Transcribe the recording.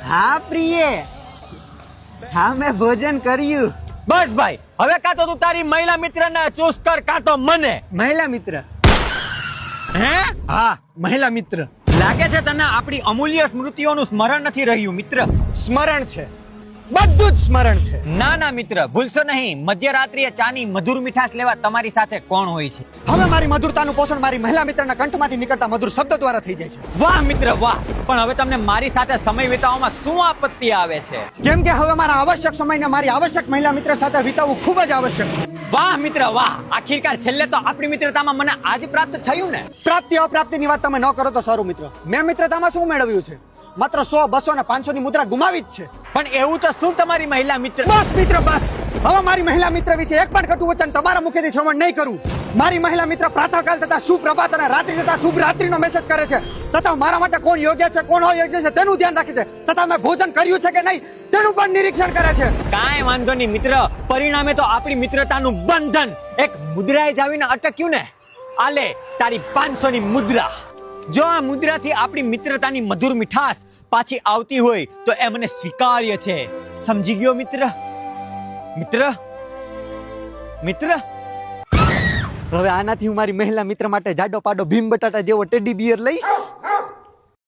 હા પ્રિય, હા મેં ભોજન કર્યું. બસ ભાઈ, હવે કાં તો તું તારી મહિલા મિત્રને ચૂસ કર, કાં તો મને. મહિલા મિત્ર. હે? હા મહિલા મિત્ર. લાગે છે તને આપણી અમૂલ્ય સ્મૃતિઓનું સ્મરણ નથી રહ્યું મિત્ર. સ્મરણ છે, બધું જ સ્મરણ છે. ના ના મિત્ર, ભૂલશો નહીં. મધ્યરાત્રિએ ચાની મધુર મીઠાશ લેવા તમારી સાથે કોણ હોય છે? હવે મારી મધુરતાનું પોષણ મારી મહિલા મિત્રના કંઠમાંથી નીકળતા મધુર શબ્દ દ્વારા થઈ જાય છે. વાહ મિત્ર વાહ, પણ હવે તમને મારી સાથે સમય વિતાવવામાં શું આપત્તિ આવે છે? કેમ કે હવે મારા આવશ્યક સમયને મારી આવશ્યક મહિલા મિત્ર સાથે વિતાવવું ખૂબ જ આવશ્યક છે. વાહ મિત્ર વાહ, આખિરકાર છેલ્લે તો આપણી મિત્રતામાં મને આજ પ્રાપ્ત થયું ને. પ્રાપ્તિ અપ્રાપ્તિની વાત તમે ન કરો તો સારું મિત્ર. મેં મિત્રતામાં શું મેળવ્યું છે? માત્ર 100, 200 અને 500 ની મુદ્રા ગુમાવી જ છે. પણ એવું તો શું તમારી મહિલા મિત્ર? બસ મિત્ર બસ. હવે મારી મહિલા મિત્ર વિશે એક પણ કટુ વચન તમારા મુખેથી શ્રવણ નહીં કરું. મારી મહિલા મિત્ર પ્રાતઃકાલ તથા સુપ્રભાત અને રાત્રિ તથા શુભ રાત્રિનો મેસેજ કરે છે, તથા મારા માટે કોણ યોગ્ય છે કોણ અયોગ્ય છે તેનું ધ્યાન રાખે છે, તથા મેં ભોજન કર્યું છે કે નહીં તેનું પણ નિરીક્ષણ કરે છે. કાંઈ વાંધો નહીં મિત્ર, પરિણામે તો આપણી મિત્રતાનું બંધન એક મુદ્રાએ જ આવીને અટક્યું ને. આલે તારી 500 ની મુદ્રા. જો આ મુદ્રાથી આપણી મિત્રતાની મધુર મીઠાશ પાછી આવતી હોય તો એ મને સ્વીકાર્ય છે. સમજી ગયો મિત્ર? મિત્ર મિત્ર હવે આનાથી હું મારી મહિલા મિત્ર માટે જાડો પાડો ભીમ બટાટા જેવો ટેડી બિયર લઈશ.